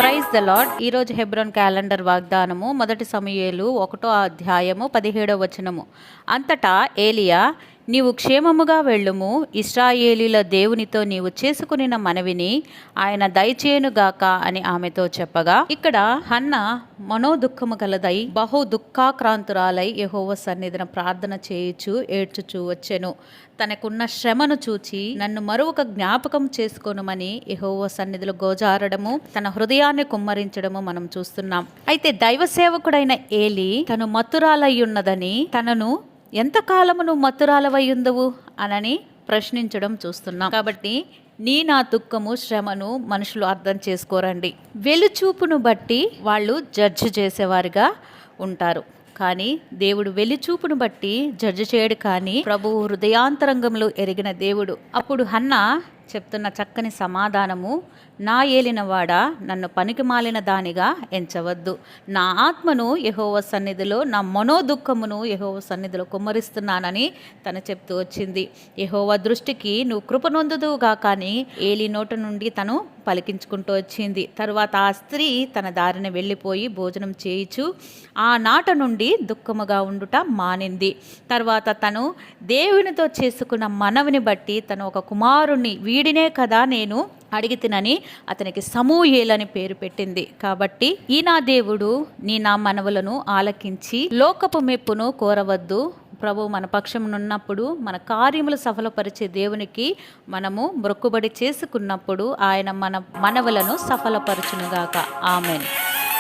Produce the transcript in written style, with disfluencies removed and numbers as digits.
Praise the lord. ఈరోజు Hebron calendar వాగ్దానము 1 సమూయేలు 1వ అధ్యాయము 17వ వచనము. అంతటా ఏలియా, నీవు క్షేమముగా వెళ్ళుము, ఇశ్రాయేలీల దేవునితో నీవు చేసుకునిన మనవిని ఆయన దయచేయునుగాక అని ఆమెతో చెప్పగా, ఇక్కడ హన్న మనోదుఖము గలదై బహు దుఃఖాక్రాంతురాలై యెహోవా సన్నిధిన ప్రార్థన చేయుచు ఏడ్చుచూ వచ్చెను. తనకున్న శ్రమను చూచి నన్ను మరొక జ్ఞాపకం చేసుకొనుమని యెహోవా సన్నిధిలో గోజారడము, తన హృదయాన్ని కుమ్మరించడము మనం చూస్తున్నాం. అయితే దైవ సేవకుడైన ఏలి తను మత్తురాలయ్యున్నదని, తనను ఎంతకాలము నువ్వు మత్తురాలవయ్యుందవు అనని ప్రశ్నించడం చూస్తున్నాం. కాబట్టి నా దుఃఖము శ్రమను మనుషులు అర్థం చేసుకోరండి. వెలుచూపును బట్టి వాళ్ళు జడ్జి చేసేవారుగా ఉంటారు. కానీ దేవుడు వెలిచూపును బట్టి జడ్జి చేయడు. కానీ ప్రభువు హృదయాంతరంగంలో ఎరిగిన దేవుడు. అప్పుడు హన్న చెప్తున్న చక్కని సమాధానము, నా ఏలినవాడా, నన్ను పనికిమాలిన దానిగా ఎంచవద్దు. నా ఆత్మను యెహోవా సన్నిధిలో, నా మనోదుఖమును యెహోవా సన్నిధిలో కుమ్మరిస్తున్నానని తను చెప్తూ వచ్చింది. యెహోవా దృష్టికి నువ్వు కృపనొందుదువుగా కానీ ఏలి నోట నుండి తను పలికించుకుంటూ వచ్చింది. తరువాత ఆ స్త్రీ తన దారిన వెళ్ళిపోయి భోజనం చేయిచు ఆ నాట నుండి దుఃఖముగా ఉండుట మానింది. తర్వాత తను దేవునితో చేసుకున్న మనవిని బట్టి తను ఒక కుమారుణ్ణి, వీడినే కదా నేను అడిగితినని అతనికి సమూయేలని పేరు పెట్టింది. కాబట్టి ఈ నా దేవుడు నా మనవులను ఆలకించి లోకపు మెప్పును కోరవద్దు. ప్రభు మన పక్షమునున్నప్పుడు, మన కార్యములు సఫలపరిచే దేవునికి మనము మొక్కుబడి చేసుకున్నప్పుడు ఆయన మన మనవులను సఫలపరచునుగాక. ఆమెన్.